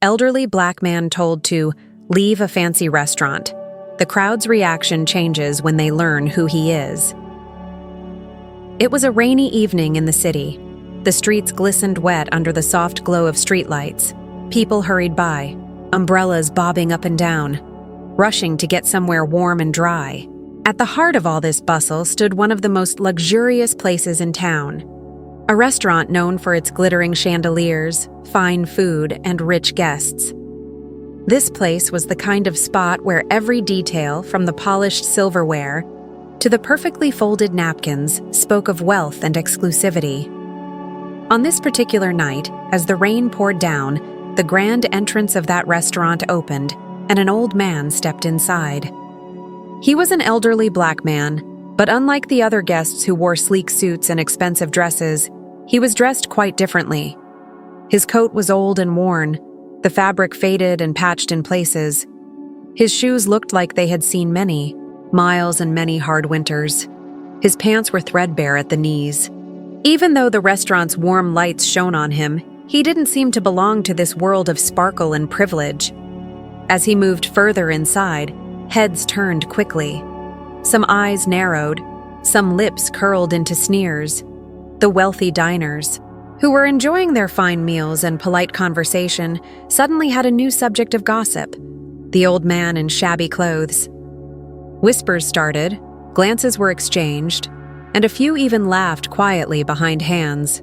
Elderly black man told to leave a fancy restaurant. The crowd's reaction changes when they learn who he is. It was a rainy evening in the city. The streets glistened wet under the soft glow of streetlights. People hurried by, umbrellas bobbing up and down, rushing to get somewhere warm and dry. At the heart of all this bustle stood one of the most luxurious places in town, a restaurant known for its glittering chandeliers, fine food, and rich guests. This place was the kind of spot where every detail, from the polished silverware to the perfectly folded napkins, spoke of wealth and exclusivity. On this particular night, as the rain poured down, the grand entrance of that restaurant opened, and an old man stepped inside. He was an elderly black man, but unlike the other guests who wore sleek suits and expensive dresses, he was dressed quite differently. His coat was old and worn, the fabric faded and patched in places. His shoes looked like they had seen many miles and many hard winters. His pants were threadbare at the knees. Even though the restaurant's warm lights shone on him, he didn't seem to belong to this world of sparkle and privilege. As he moved further inside, heads turned quickly. Some eyes narrowed, some lips curled into sneers. The wealthy diners, who were enjoying their fine meals and polite conversation, suddenly had a new subject of gossip: the old man in shabby clothes. Whispers started, glances were exchanged, and a few even laughed quietly behind hands.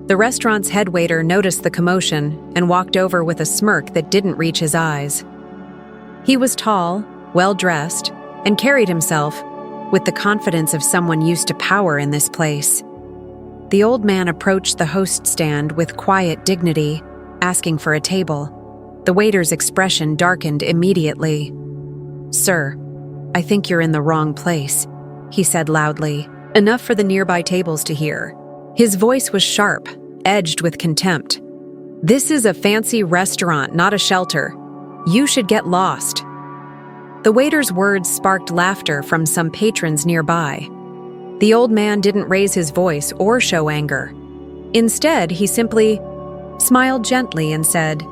The restaurant's head waiter noticed the commotion and walked over with a smirk that didn't reach his eyes. He was tall, well-dressed, and carried himself with the confidence of someone used to power in this place. The old man approached the host stand with quiet dignity, asking for a table. The waiter's expression darkened immediately. "Sir, I think you're in the wrong place," he said loudly, enough for the nearby tables to hear. His voice was sharp, edged with contempt. "This is a fancy restaurant, not a shelter. You should get lost." The waiter's words sparked laughter from some patrons nearby. The old man didn't raise his voice or show anger. Instead, he simply smiled gently and said,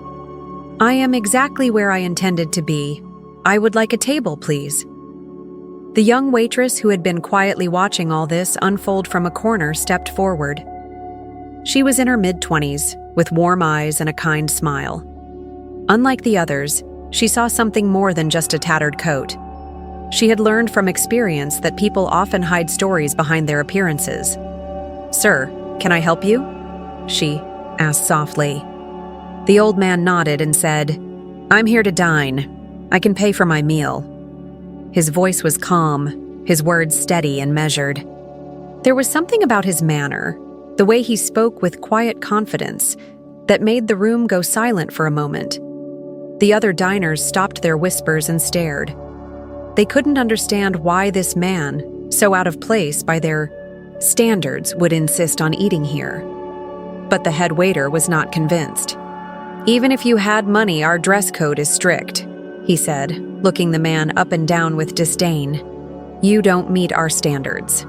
"I am exactly where I intended to be. I would like a table, please." The young waitress who had been quietly watching all this unfold from a corner stepped forward. She was in her mid-20s, with warm eyes and a kind smile. Unlike the others, she saw something more than just a tattered coat. She had learned from experience that people often hide stories behind their appearances. "Sir, can I help you?" she asked softly. The old man nodded and said, "I'm here to dine. I can pay for my meal." His voice was calm, his words steady and measured. There was something about his manner, the way he spoke with quiet confidence, that made the room go silent for a moment. The other diners stopped their whispers and stared. They couldn't understand why this man, so out of place by their standards, would insist on eating here. But the head waiter was not convinced. "Even if you had money, our dress code is strict," he said, looking the man up and down with disdain. "You don't meet our standards."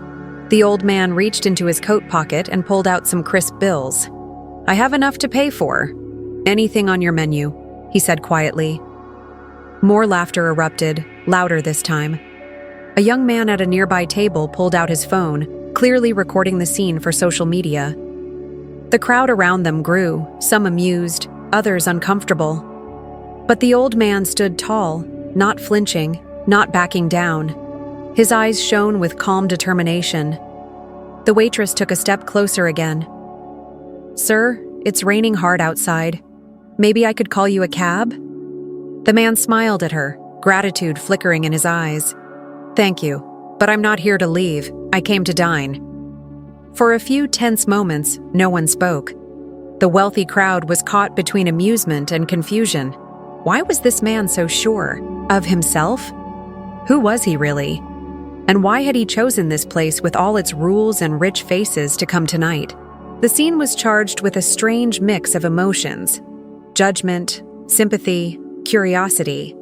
The old man reached into his coat pocket and pulled out some crisp bills. "I have enough to pay for. Anything on your menu," he said quietly. More laughter erupted, louder this time. A young man at a nearby table pulled out his phone, clearly recording the scene for social media. The crowd around them grew, some amused, others uncomfortable. But the old man stood tall, not flinching, not backing down. His eyes shone with calm determination. The waitress took a step closer again. "Sir, it's raining hard outside. Maybe I could call you a cab?" The man smiled at her, gratitude flickering in his eyes. "Thank you, but I'm not here to leave. I came to dine." For a few tense moments, no one spoke. The wealthy crowd was caught between amusement and confusion. Why was this man so sure of himself? Who was he really? And why had he chosen this place with all its rules and rich faces to come tonight? The scene was charged with a strange mix of emotions: judgment, sympathy, curiosity.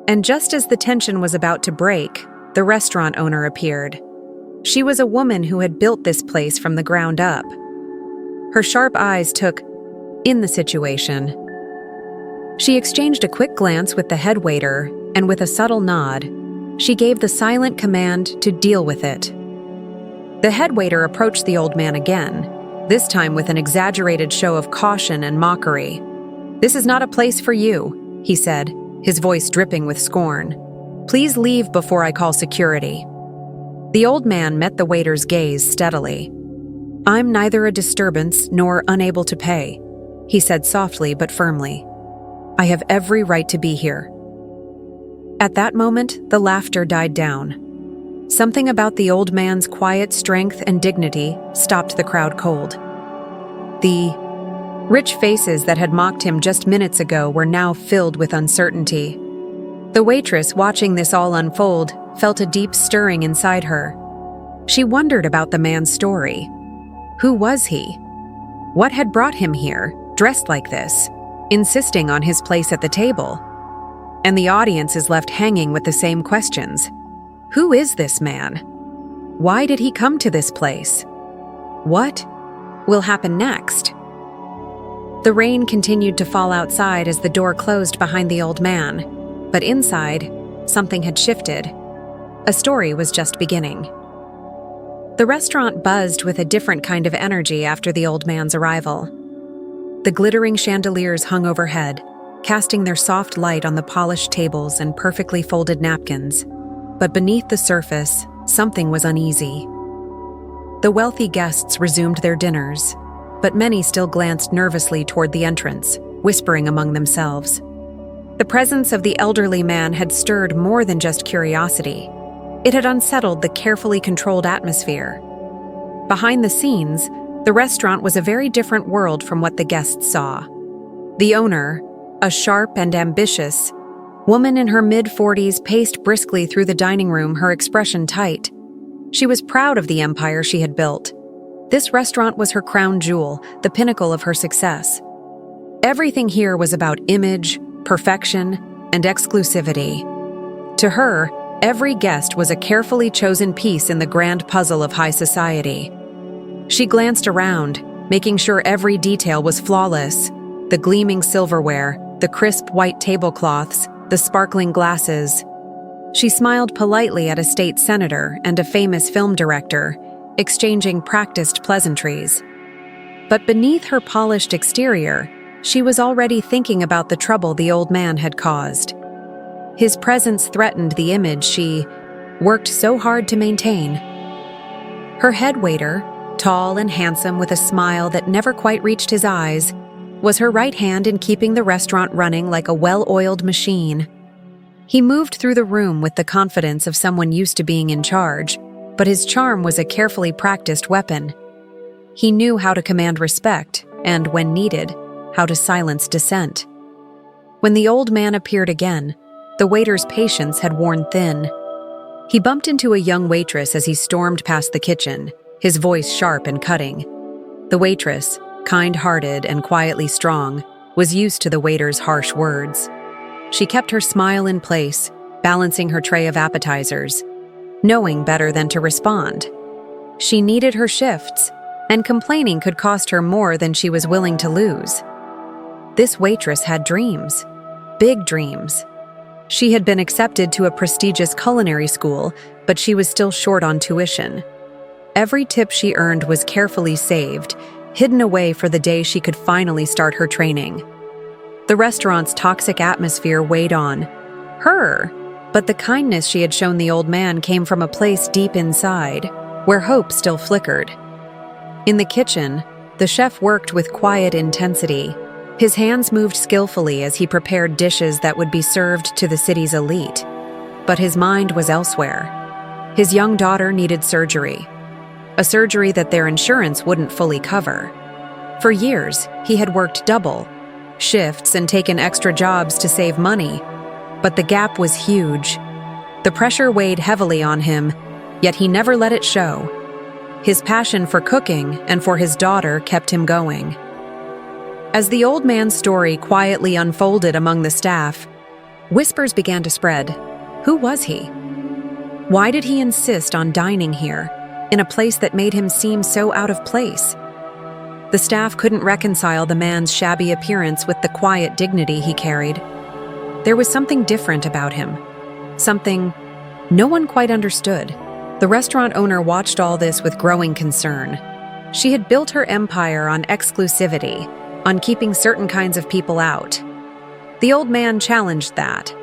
And just as the tension was about to break, the restaurant owner appeared. She was a woman who had built this place from the ground up. Her sharp eyes took in the situation. She exchanged a quick glance with the head waiter, and with a subtle nod, she gave the silent command to deal with it. The head waiter approached the old man again, this time with an exaggerated show of caution and mockery. "This is not a place for you," he said, his voice dripping with scorn. "Please leave before I call security." The old man met the waiter's gaze steadily. "I'm neither a disturbance nor unable to pay," he said softly but firmly. "I have every right to be here." At that moment, the laughter died down. Something about the old man's quiet strength and dignity stopped the crowd cold. The rich faces that had mocked him just minutes ago were now filled with uncertainty. The waitress, watching this all unfold, felt a deep stirring inside her. She wondered about the man's story. Who was he? What had brought him here, dressed like this, insisting on his place at the table? And the audience is left hanging with the same questions. Who is this man? Why did he come to this place? What will happen next? The rain continued to fall outside as the door closed behind the old man, but inside, something had shifted. A story was just beginning. The restaurant buzzed with a different kind of energy after the old man's arrival. The glittering chandeliers hung overhead, casting their soft light on the polished tables and perfectly folded napkins. But beneath the surface, something was uneasy. The wealthy guests resumed their dinners, but many still glanced nervously toward the entrance, whispering among themselves. The presence of the elderly man had stirred more than just curiosity. It had unsettled the carefully controlled atmosphere. Behind the scenes, the restaurant was a very different world from what the guests saw. The owner, a sharp and ambitious woman in her mid-40s, paced briskly through the dining room, her expression tight. She was proud of the empire she had built. This restaurant was her crown jewel, the pinnacle of her success. Everything here was about image, perfection, and exclusivity. To her, every guest was a carefully chosen piece in the grand puzzle of high society. She glanced around, making sure every detail was flawless. The gleaming silverware, the crisp white tablecloths, the sparkling glasses. She smiled politely at a state senator and a famous film director, exchanging practiced pleasantries. But beneath her polished exterior, she was already thinking about the trouble the old man had caused. His presence threatened the image she worked so hard to maintain. Her head waiter, tall and handsome with a smile that never quite reached his eyes, was her right hand in keeping the restaurant running like a well-oiled machine. He moved through the room with the confidence of someone used to being in charge, but his charm was a carefully practiced weapon. He knew how to command respect and, when needed, how to silence dissent. When the old man appeared again, the waiter's patience had worn thin. He bumped into a young waitress as he stormed past the kitchen, his voice sharp and cutting. The waitress, kind-hearted and quietly strong, was used to the waiter's harsh words. She kept her smile in place, balancing her tray of appetizers, knowing better than to respond. She needed her shifts, and complaining could cost her more than she was willing to lose. This waitress had dreams, big dreams. She had been accepted to a prestigious culinary school, but she was still short on tuition. Every tip she earned was carefully saved, hidden away for the day she could finally start her training. The restaurant's toxic atmosphere weighed on her, but the kindness she had shown the old man came from a place deep inside, where hope still flickered. In the kitchen, the chef worked with quiet intensity. His hands moved skillfully as he prepared dishes that would be served to the city's elite. But his mind was elsewhere. His young daughter needed surgery. A surgery that their insurance wouldn't fully cover. For years, he had worked double shifts and taken extra jobs to save money, but the gap was huge. The pressure weighed heavily on him, yet he never let it show. His passion for cooking and for his daughter kept him going. As the old man's story quietly unfolded among the staff, whispers began to spread. Who was he? Why did he insist on dining here, in a place that made him seem so out of place? The staff couldn't reconcile the man's shabby appearance with the quiet dignity he carried. There was something different about him, something no one quite understood. The restaurant owner watched all this with growing concern. She had built her empire on exclusivity, on keeping certain kinds of people out. The old man challenged that.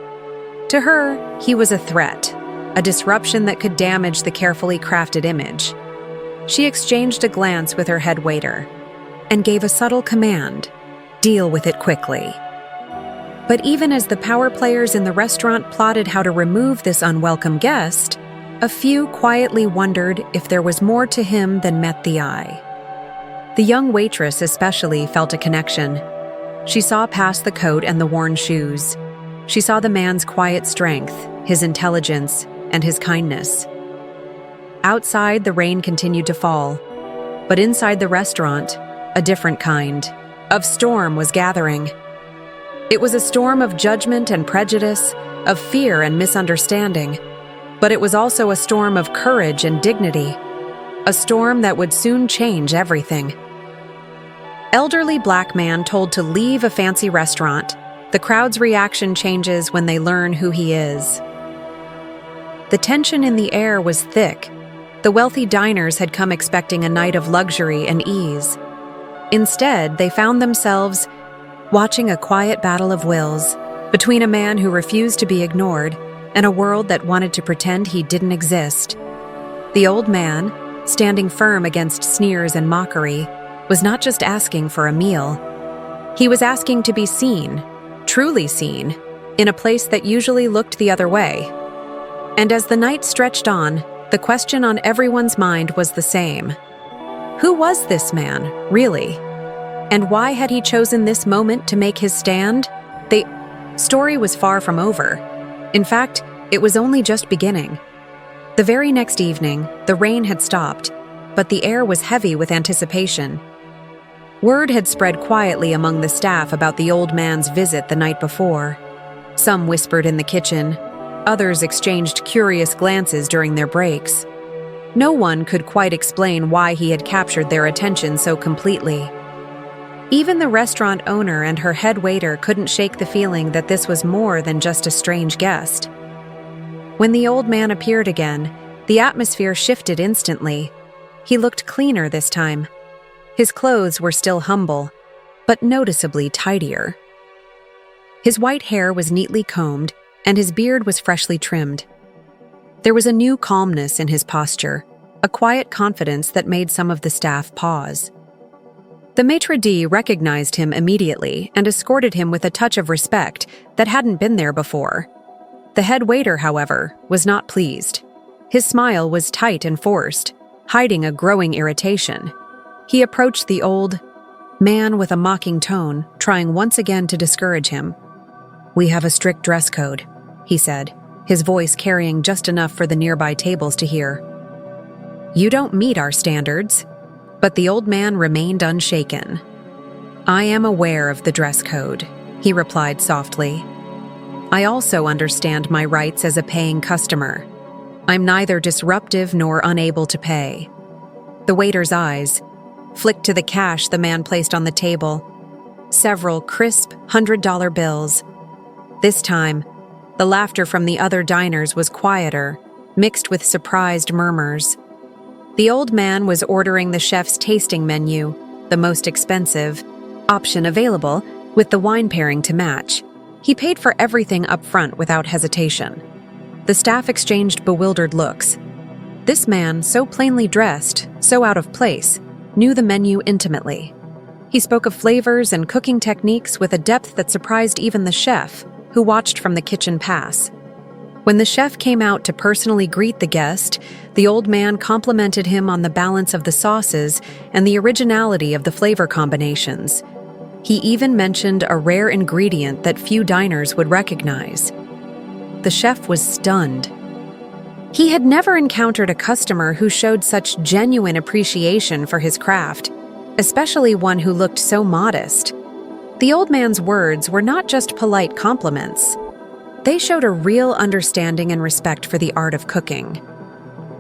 To her, he was a threat, a disruption that could damage the carefully crafted image. She exchanged a glance with her head waiter and gave a subtle command: deal with it quickly. But even as the power players in the restaurant plotted how to remove this unwelcome guest, a few quietly wondered if there was more to him than met the eye. The young waitress especially felt a connection. She saw past the coat and the worn shoes. She saw the man's quiet strength, his intelligence, and his kindness. Outside, the rain continued to fall, but inside the restaurant, a different kind of storm was gathering. It was a storm of judgment and prejudice, of fear and misunderstanding, but it was also a storm of courage and dignity, a storm that would soon change everything. Elderly black man told to leave a fancy restaurant. The crowd's reaction changes when they learn who he is. The tension in the air was thick. The wealthy diners had come expecting a night of luxury and ease. Instead, they found themselves watching a quiet battle of wills between a man who refused to be ignored and a world that wanted to pretend he didn't exist. The old man, standing firm against sneers and mockery, was not just asking for a meal. He was asking to be seen, truly seen, in a place that usually looked the other way. And as the night stretched on, the question on everyone's mind was the same. Who was this man, really? And why had he chosen this moment to make his stand? The story was far from over. In fact, it was only just beginning. The very next evening, the rain had stopped, but the air was heavy with anticipation. Word had spread quietly among the staff about the old man's visit the night before. Some whispered in the kitchen. Others exchanged curious glances during their breaks. No one could quite explain why he had captured their attention so completely. Even the restaurant owner and her head waiter couldn't shake the feeling that this was more than just a strange guest. When the old man appeared again, the atmosphere shifted instantly. He looked cleaner this time. His clothes were still humble, but noticeably tidier. His white hair was neatly combed, and his beard was freshly trimmed. There was a new calmness in his posture, a quiet confidence that made some of the staff pause. The maitre d' recognized him immediately and escorted him with a touch of respect that hadn't been there before. The head waiter, however, was not pleased. His smile was tight and forced, hiding a growing irritation. He approached the old man with a mocking tone, trying once again to discourage him. "We have a strict dress code," he said, his voice carrying just enough for the nearby tables to hear. "You don't meet our standards." But the old man remained unshaken. "I am aware of the dress code," he replied softly. "I also understand my rights as a paying customer. I'm neither disruptive nor unable to pay." The waiter's eyes flicked to the cash the man placed on the table. Several crisp $100 bills. This time, the laughter from the other diners was quieter, mixed with surprised murmurs. The old man was ordering the chef's tasting menu, the most expensive option available, with the wine pairing to match. He paid for everything up front without hesitation. The staff exchanged bewildered looks. This man, so plainly dressed, so out of place, knew the menu intimately. He spoke of flavors and cooking techniques with a depth that surprised even the chef, who watched from the kitchen pass. When the chef came out to personally greet the guest, the old man complimented him on the balance of the sauces and the originality of the flavor combinations. He even mentioned a rare ingredient that few diners would recognize. The chef was stunned. He had never encountered a customer who showed such genuine appreciation for his craft, especially one who looked so modest. The old man's words were not just polite compliments. They showed a real understanding and respect for the art of cooking.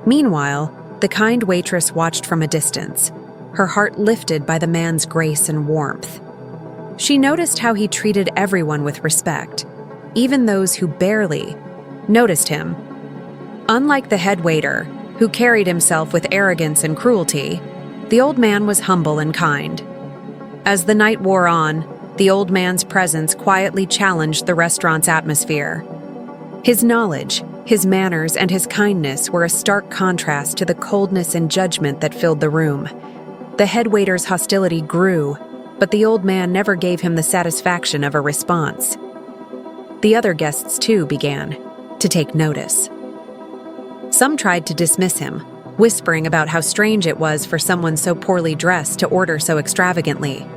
Meanwhile, the kind waitress watched from a distance, her heart lifted by the man's grace and warmth. She noticed how he treated everyone with respect, even those who barely noticed him. Unlike the head waiter, who carried himself with arrogance and cruelty, the old man was humble and kind. As the night wore on, the old man's presence quietly challenged the restaurant's atmosphere. His knowledge, his manners, and his kindness were a stark contrast to the coldness and judgment that filled the room. The head waiter's hostility grew, but the old man never gave him the satisfaction of a response. The other guests, too, began to take notice. Some tried to dismiss him, whispering about how strange it was for someone so poorly dressed to order so extravagantly.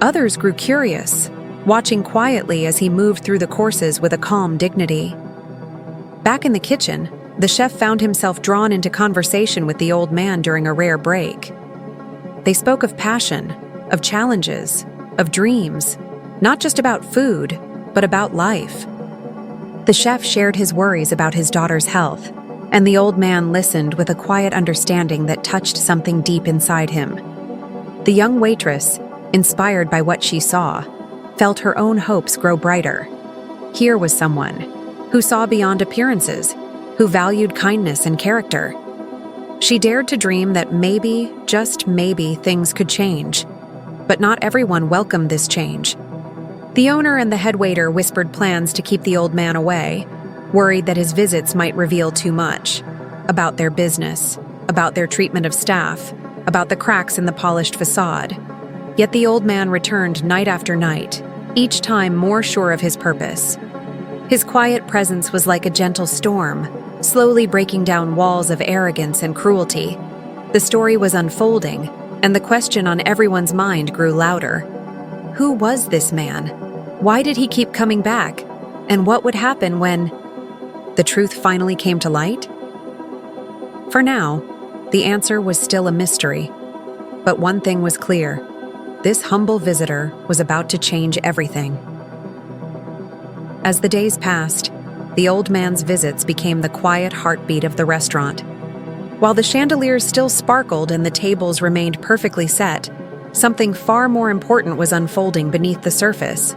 Others grew curious, watching quietly as he moved through the courses with a calm dignity. Back in the kitchen, the chef found himself drawn into conversation with the old man during a rare break. They spoke of passion, of challenges, of dreams, not just about food, but about life. The chef shared his worries about his daughter's health, and the old man listened with a quiet understanding that touched something deep inside him. The young waitress, inspired by what she saw, felt her own hopes grow brighter. Here was someone who saw beyond appearances, who valued kindness and character. She dared to dream that maybe, just maybe, things could change. But not everyone welcomed this change. The owner and the head waiter whispered plans to keep the old man away, worried that his visits might reveal too much about their business, about their treatment of staff, about the cracks in the polished facade. Yet the old man returned night after night, each time more sure of his purpose. His quiet presence was like a gentle storm, slowly breaking down walls of arrogance and cruelty. The story was unfolding, and the question on everyone's mind grew louder. Who was this man? Why did he keep coming back? And what would happen when the truth finally came to light? For now, the answer was still a mystery. But one thing was clear. This humble visitor was about to change everything. As the days passed, the old man's visits became the quiet heartbeat of the restaurant. While the chandeliers still sparkled and the tables remained perfectly set, something far more important was unfolding beneath the surface.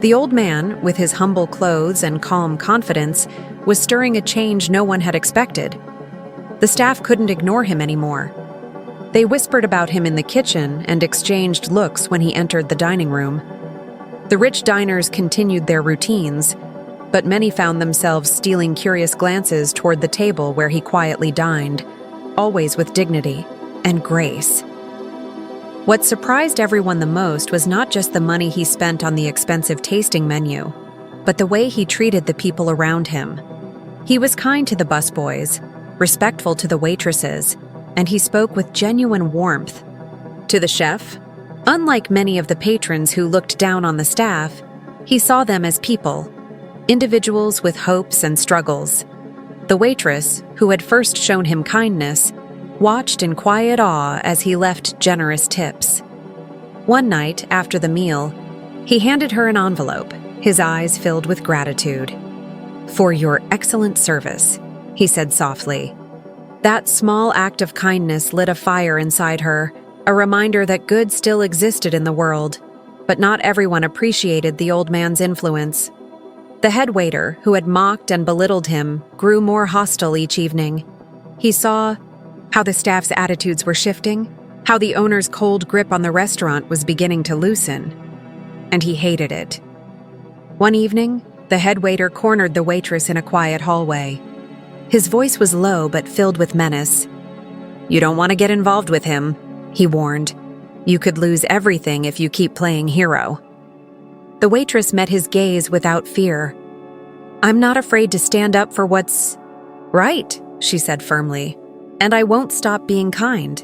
The old man, with his humble clothes and calm confidence, was stirring a change no one had expected. The staff couldn't ignore him anymore. They whispered about him in the kitchen and exchanged looks when he entered the dining room. The rich diners continued their routines, but many found themselves stealing curious glances toward the table where he quietly dined, always with dignity and grace. What surprised everyone the most was not just the money he spent on the expensive tasting menu, but the way he treated the people around him. He was kind to the busboys, respectful to the waitresses, and he spoke with genuine warmth. To the chef, unlike many of the patrons who looked down on the staff, he saw them as people, individuals with hopes and struggles. The waitress, who had first shown him kindness, watched in quiet awe as he left generous tips. One night, after the meal, he handed her an envelope, his eyes filled with gratitude. "For your excellent service," he said softly. That small act of kindness lit a fire inside her, a reminder that good still existed in the world, but not everyone appreciated the old man's influence. The head waiter, who had mocked and belittled him, grew more hostile each evening. He saw how the staff's attitudes were shifting, how the owner's cold grip on the restaurant was beginning to loosen, and he hated it. One evening, the head waiter cornered the waitress in a quiet hallway. His voice was low but filled with menace. "You don't want to get involved with him," he warned. "You could lose everything if you keep playing hero." The waitress met his gaze without fear. "I'm not afraid to stand up for what's right," she said firmly, "and I won't stop being kind."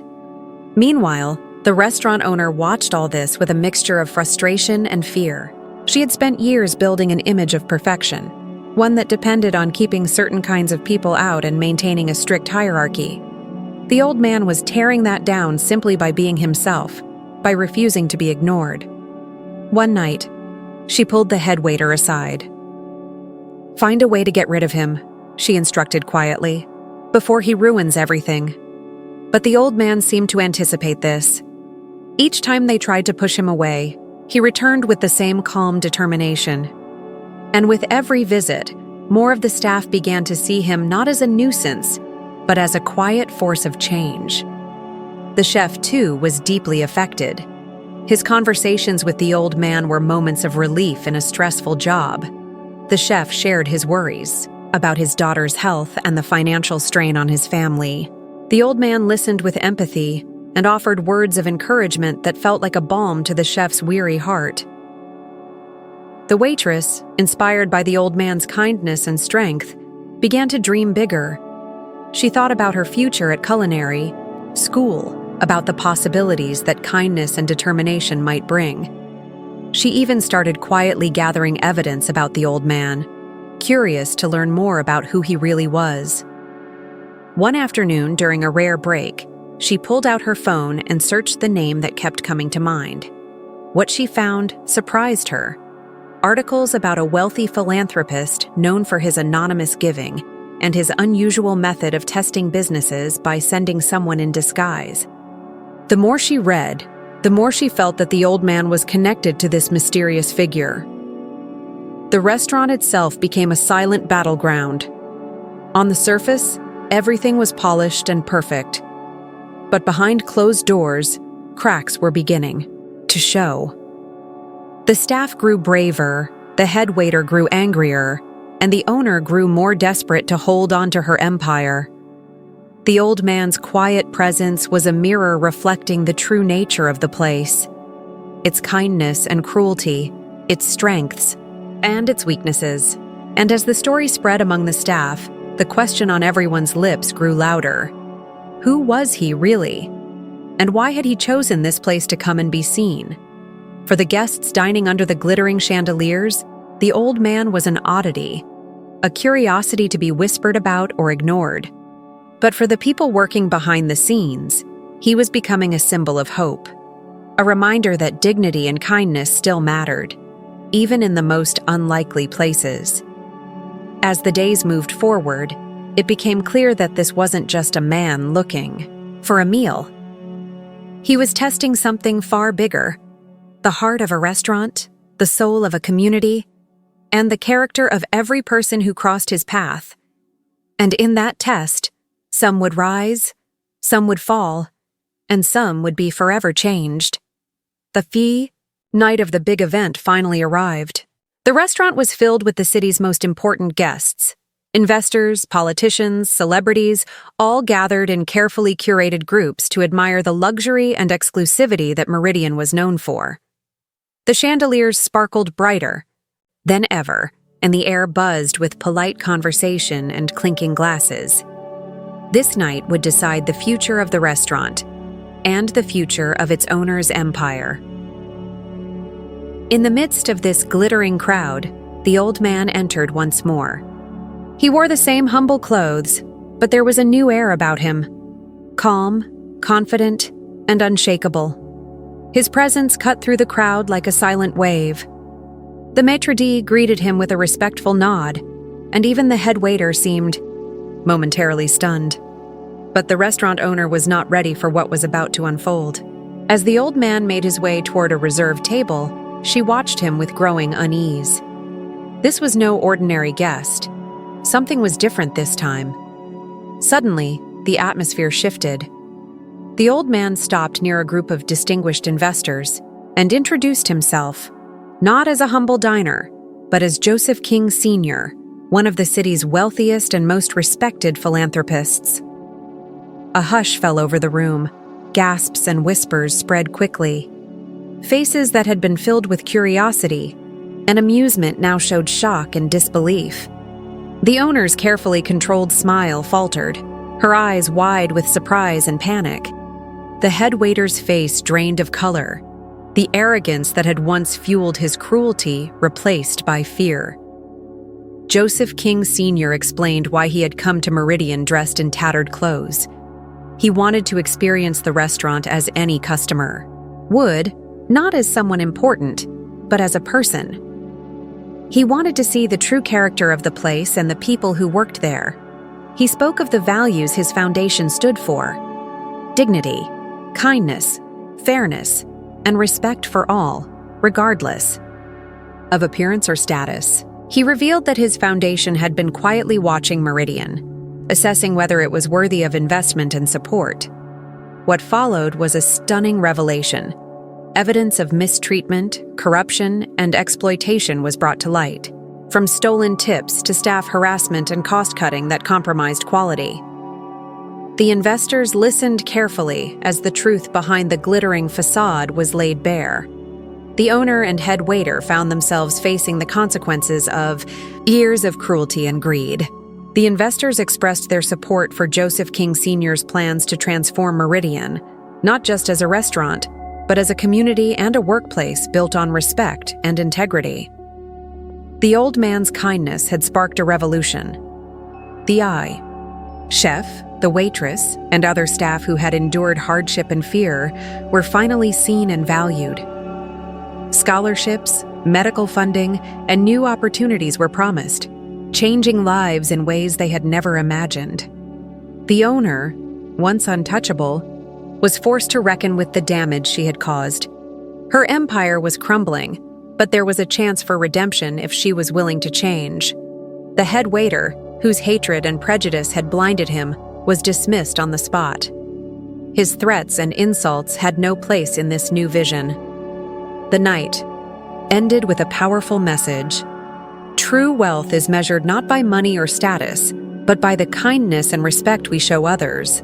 Meanwhile, the restaurant owner watched all this with a mixture of frustration and fear. She had spent years building an image of perfection, one that depended on keeping certain kinds of people out and maintaining a strict hierarchy. The old man was tearing that down simply by being himself, by refusing to be ignored. One night, she pulled the head waiter aside. "Find a way to get rid of him," she instructed quietly, "before he ruins everything." But the old man seemed to anticipate this. Each time they tried to push him away, he returned with the same calm determination. And with every visit, more of the staff began to see him not as a nuisance, but as a quiet force of change. The chef, too, was deeply affected. His conversations with the old man were moments of relief in a stressful job. The chef shared his worries about his daughter's health and the financial strain on his family. The old man listened with empathy and offered words of encouragement that felt like a balm to the chef's weary heart. The waitress, inspired by the old man's kindness and strength, began to dream bigger. She thought about her future at culinary school, about the possibilities that kindness and determination might bring. She even started quietly gathering evidence about the old man, curious to learn more about who he really was. One afternoon, during a rare break, she pulled out her phone and searched the name that kept coming to mind. What she found surprised her. Articles about a wealthy philanthropist known for his anonymous giving and his unusual method of testing businesses by sending someone in disguise. The more she read, the more she felt that the old man was connected to this mysterious figure. The restaurant itself became a silent battleground. On the surface, everything was polished and perfect. But behind closed doors, cracks were beginning to show. The staff grew braver, the head waiter grew angrier, and the owner grew more desperate to hold on to her empire. The old man's quiet presence was a mirror reflecting the true nature of the place, its kindness and cruelty, its strengths and its weaknesses. And as the story spread among the staff, the question on everyone's lips grew louder. Who was he really? And why had he chosen this place to come and be seen? For the guests dining under the glittering chandeliers, the old man was an oddity, a curiosity to be whispered about or ignored. But for the people working behind the scenes, he was becoming a symbol of hope, a reminder that dignity and kindness still mattered, even in the most unlikely places. As the days moved forward, it became clear that this wasn't just a man looking for a meal. He was testing something far bigger: the heart of a restaurant, the soul of a community, and the character of every person who crossed his path. And in that test, some would rise, some would fall, and some would be forever changed. The night of the big event finally arrived. The restaurant was filled with the city's most important guests. Investors, politicians, celebrities, all gathered in carefully curated groups to admire the luxury and exclusivity that Meridian was known for. The chandeliers sparkled brighter than ever, and the air buzzed with polite conversation and clinking glasses. This night would decide the future of the restaurant and the future of its owner's empire. In the midst of this glittering crowd, the old man entered once more. He wore the same humble clothes, but there was a new air about him, calm, confident, and unshakable. His presence cut through the crowd like a silent wave. The maître d' greeted him with a respectful nod, and even the head waiter seemed momentarily stunned. But the restaurant owner was not ready for what was about to unfold. As the old man made his way toward a reserved table, she watched him with growing unease. This was no ordinary guest. Something was different this time. Suddenly, the atmosphere shifted. The old man stopped near a group of distinguished investors and introduced himself, not as a humble diner, but as Joseph King Sr., one of the city's wealthiest and most respected philanthropists. A hush fell over the room. Gasps and whispers spread quickly. Faces that had been filled with curiosity and amusement now showed shock and disbelief. The owner's carefully controlled smile faltered, her eyes wide with surprise and panic. The head waiter's face drained of color, the arrogance that had once fueled his cruelty replaced by fear. Joseph King Sr. explained why he had come to Meridian dressed in tattered clothes. He wanted to experience the restaurant as any customer would, not as someone important, but as a person. He wanted to see the true character of the place and the people who worked there. He spoke of the values his foundation stood for: dignity, kindness, fairness, and respect for all, regardless of appearance or status. He revealed that his foundation had been quietly watching Meridian, assessing whether it was worthy of investment and support. What followed was a stunning revelation. Evidence of mistreatment, corruption, and exploitation was brought to light, from stolen tips to staff harassment and cost-cutting that compromised quality. The investors listened carefully as the truth behind the glittering facade was laid bare. The owner and head waiter found themselves facing the consequences of years of cruelty and greed. The investors expressed their support for Joseph King Sr.'s plans to transform Meridian, not just as a restaurant, but as a community and a workplace built on respect and integrity. The old man's kindness had sparked a revolution. The chef, the waitress, and other staff who had endured hardship and fear were finally seen and valued. Scholarships, medical funding, and new opportunities were promised, changing lives in ways they had never imagined. The owner, once untouchable, was forced to reckon with the damage she had caused. Her empire was crumbling, but there was a chance for redemption if she was willing to change. The head waiter, whose hatred and prejudice had blinded him, was dismissed on the spot. His threats and insults had no place in this new vision. The night ended with a powerful message. True wealth is measured not by money or status, but by the kindness and respect we show others.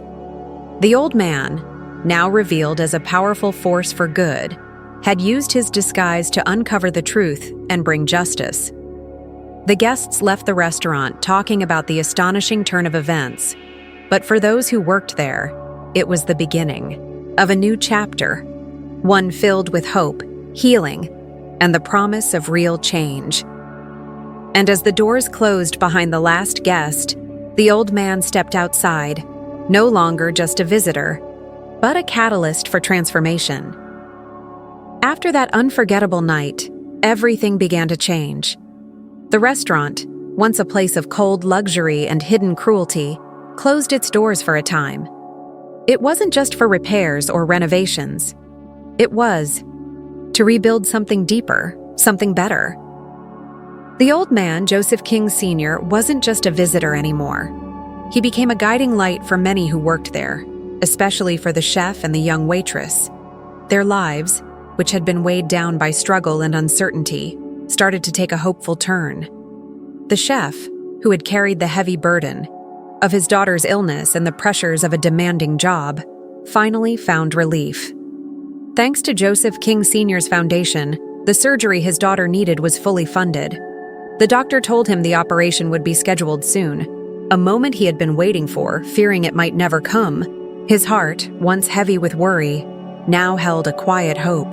The old man, now revealed as a powerful force for good, had used his disguise to uncover the truth and bring justice. The guests left the restaurant talking about the astonishing turn of events, but for those who worked there, it was the beginning of a new chapter, one filled with hope, healing, and the promise of real change. And as the doors closed behind the last guest, the old man stepped outside, no longer just a visitor, but a catalyst for transformation. After that unforgettable night, everything began to change. The restaurant, once a place of cold luxury and hidden cruelty, closed its doors for a time. It wasn't just for repairs or renovations. It was to rebuild something deeper, something better. The old man, Joseph King Sr., wasn't just a visitor anymore. He became a guiding light for many who worked there, especially for the chef and the young waitress. Their lives, which had been weighed down by struggle and uncertainty, started to take a hopeful turn. The chef, who had carried the heavy burden of his daughter's illness and the pressures of a demanding job, finally found relief. Thanks to Joseph King Sr.'s foundation, the surgery his daughter needed was fully funded. The doctor told him the operation would be scheduled soon, a moment he had been waiting for, fearing it might never come. His heart, once heavy with worry, now held a quiet hope.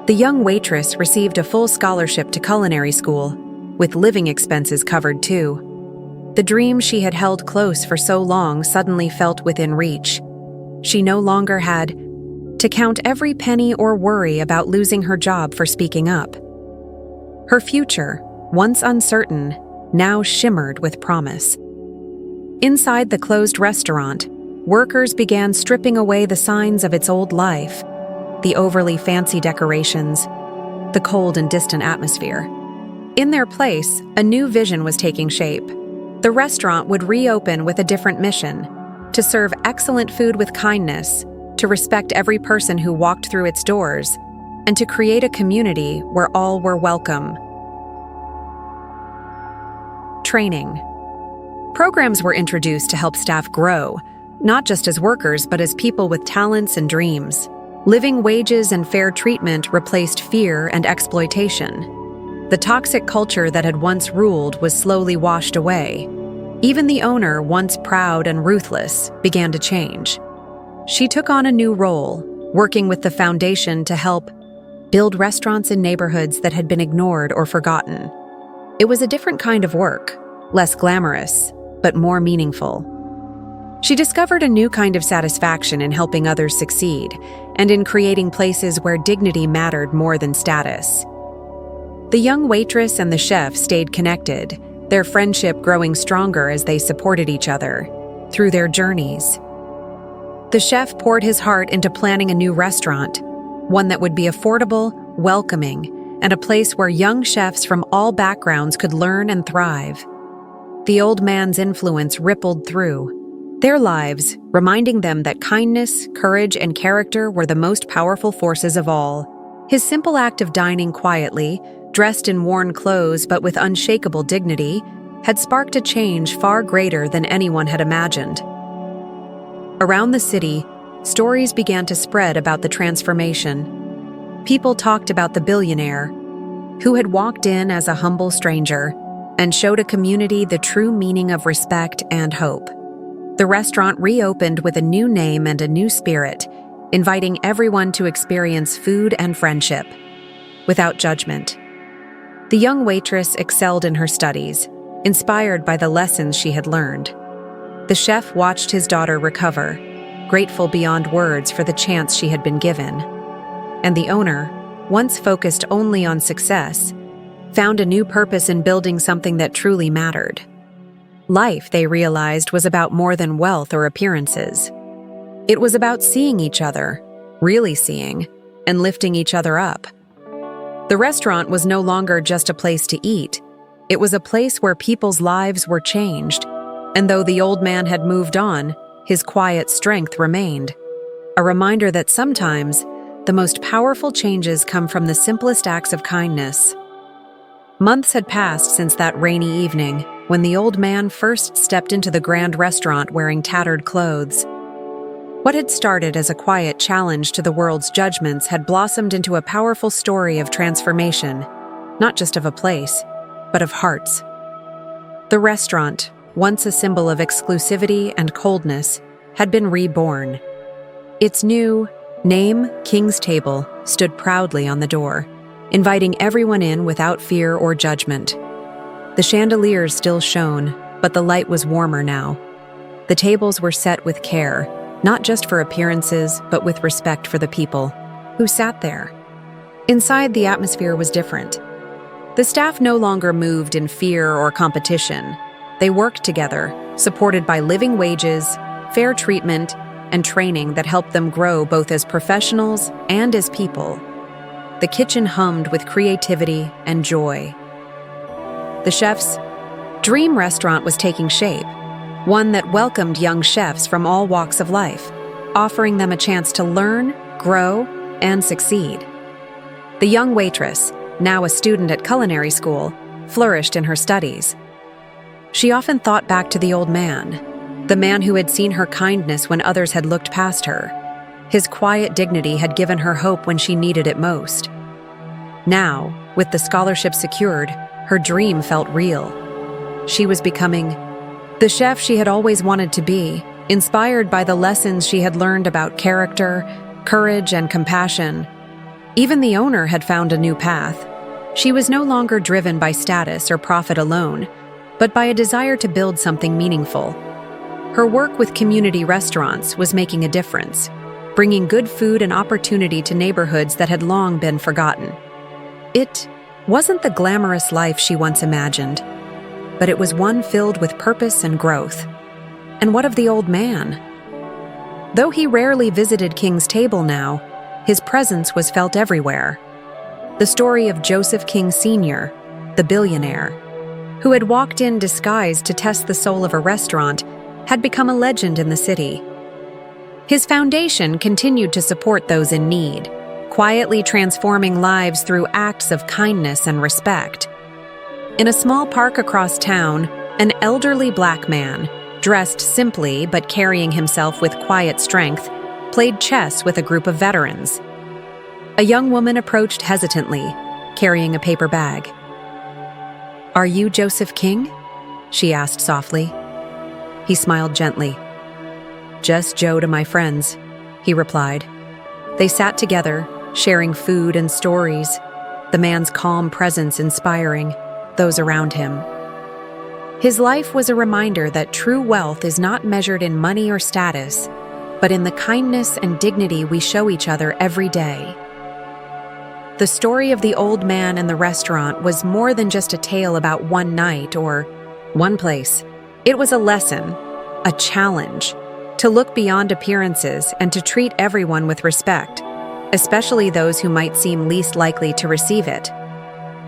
The young waitress received a full scholarship to culinary school, with living expenses covered too. The dream she had held close for so long suddenly felt within reach. She no longer had to count every penny or worry about losing her job for speaking up. Her future, once uncertain, now shimmered with promise. Inside the closed restaurant, workers began stripping away the signs of its old life, the overly fancy decorations, the cold and distant atmosphere. In their place, a new vision was taking shape. The restaurant would reopen with a different mission: to serve excellent food with kindness, to respect every person who walked through its doors, and to create a community where all were welcome. Training. Programs were introduced to help staff grow, not just as workers but as people with talents and dreams. Living wages and fair treatment replaced fear and exploitation. The toxic culture that had once ruled was slowly washed away. Even the owner, once proud and ruthless, began to change. She took on a new role, working with the foundation to help build restaurants in neighborhoods that had been ignored or forgotten. It was a different kind of work, less glamorous, but more meaningful. She discovered a new kind of satisfaction in helping others succeed, and in creating places where dignity mattered more than status. The young waitress and the chef stayed connected, their friendship growing stronger as they supported each other through their journeys. The chef poured his heart into planning a new restaurant, one that would be affordable, welcoming, and a place where young chefs from all backgrounds could learn and thrive. The old man's influence rippled through their lives, reminding them that kindness, courage, and character were the most powerful forces of all. His simple act of dining quietly, dressed in worn clothes but with unshakable dignity, had sparked a change far greater than anyone had imagined. Around the city, stories began to spread about the transformation. People talked about the billionaire, who had walked in as a humble stranger and showed a community the true meaning of respect and hope. The restaurant reopened with a new name and a new spirit, inviting everyone to experience food and friendship, without judgment. The young waitress excelled in her studies, inspired by the lessons she had learned. The chef watched his daughter recover, grateful beyond words for the chance she had been given. And the owner, once focused only on success, found a new purpose in building something that truly mattered. Life, they realized, was about more than wealth or appearances. It was about seeing each other, really seeing, and lifting each other up. The restaurant was no longer just a place to eat. It was a place where people's lives were changed, and though the old man had moved on, his quiet strength remained. A reminder that sometimes, the most powerful changes come from the simplest acts of kindness. Months had passed since that rainy evening, when the old man first stepped into the grand restaurant wearing tattered clothes. What had started as a quiet challenge to the world's judgments had blossomed into a powerful story of transformation, not just of a place, but of hearts. The restaurant, once a symbol of exclusivity and coldness, had been reborn. Its new name, King's Table, stood proudly on the door, inviting everyone in without fear or judgment. The chandeliers still shone, but the light was warmer now. The tables were set with care, not just for appearances, but with respect for the people who sat there. Inside, the atmosphere was different. The staff no longer moved in fear or competition. They worked together, supported by living wages, fair treatment, and training that helped them grow both as professionals and as people. The kitchen hummed with creativity and joy. The chef's dream restaurant was taking shape, one that welcomed young chefs from all walks of life, offering them a chance to learn, grow, and succeed. The young waitress, now a student at culinary school, flourished in her studies. She often thought back to the old man, the man who had seen her kindness when others had looked past her. His quiet dignity had given her hope when she needed it most. Now, with the scholarship secured, her dream felt real. She was becoming the chef she had always wanted to be, inspired by the lessons she had learned about character, courage, and compassion. Even the owner had found a new path. She was no longer driven by status or profit alone, but by a desire to build something meaningful. Her work with community restaurants was making a difference, bringing good food and opportunity to neighborhoods that had long been forgotten. It wasn't the glamorous life she once imagined, but it was one filled with purpose and growth. And what of the old man? Though he rarely visited King's Table now, his presence was felt everywhere. The story of Joseph King Sr., the billionaire, who had walked in disguised to test the soul of a restaurant, had become a legend in the city. His foundation continued to support those in need, quietly transforming lives through acts of kindness and respect. In a small park across town, an elderly black man, dressed simply but carrying himself with quiet strength, played chess with a group of veterans. A young woman approached hesitantly, carrying a paper bag. "Are you Joseph King?" she asked softly. He smiled gently. "Just Joe to my friends," he replied. They sat together, sharing food and stories, the man's calm presence inspiring those around him. His life was a reminder that true wealth is not measured in money or status, but in the kindness and dignity we show each other every day. The story of the old man and the restaurant was more than just a tale about one night or one place. It was a lesson, a challenge, to look beyond appearances and to treat everyone with respect, especially those who might seem least likely to receive it.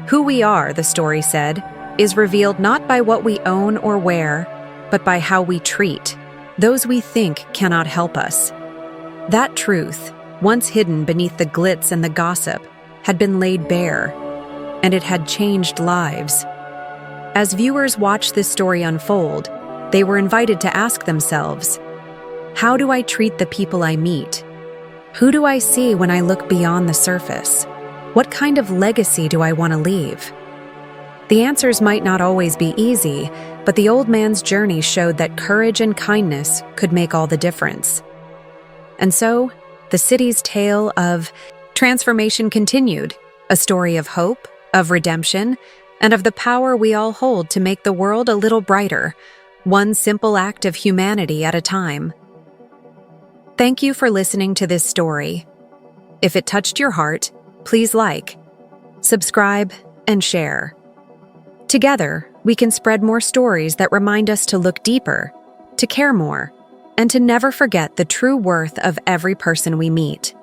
Who we are, the story said, is revealed not by what we own or wear, but by how we treat those we think cannot help us. That truth, once hidden beneath the glitz and the gossip, had been laid bare, and it had changed lives. As viewers watched this story unfold, they were invited to ask themselves, how do I treat the people I meet? Who do I see when I look beyond the surface? What kind of legacy do I want to leave? The answers might not always be easy, but the old man's journey showed that courage and kindness could make all the difference. And so, the city's tale of transformation continued, a story of hope, of redemption, and of the power we all hold to make the world a little brighter, one simple act of humanity at a time. Thank you for listening to this story. If it touched your heart, please like, subscribe, and share. Together, we can spread more stories that remind us to look deeper, to care more, and to never forget the true worth of every person we meet.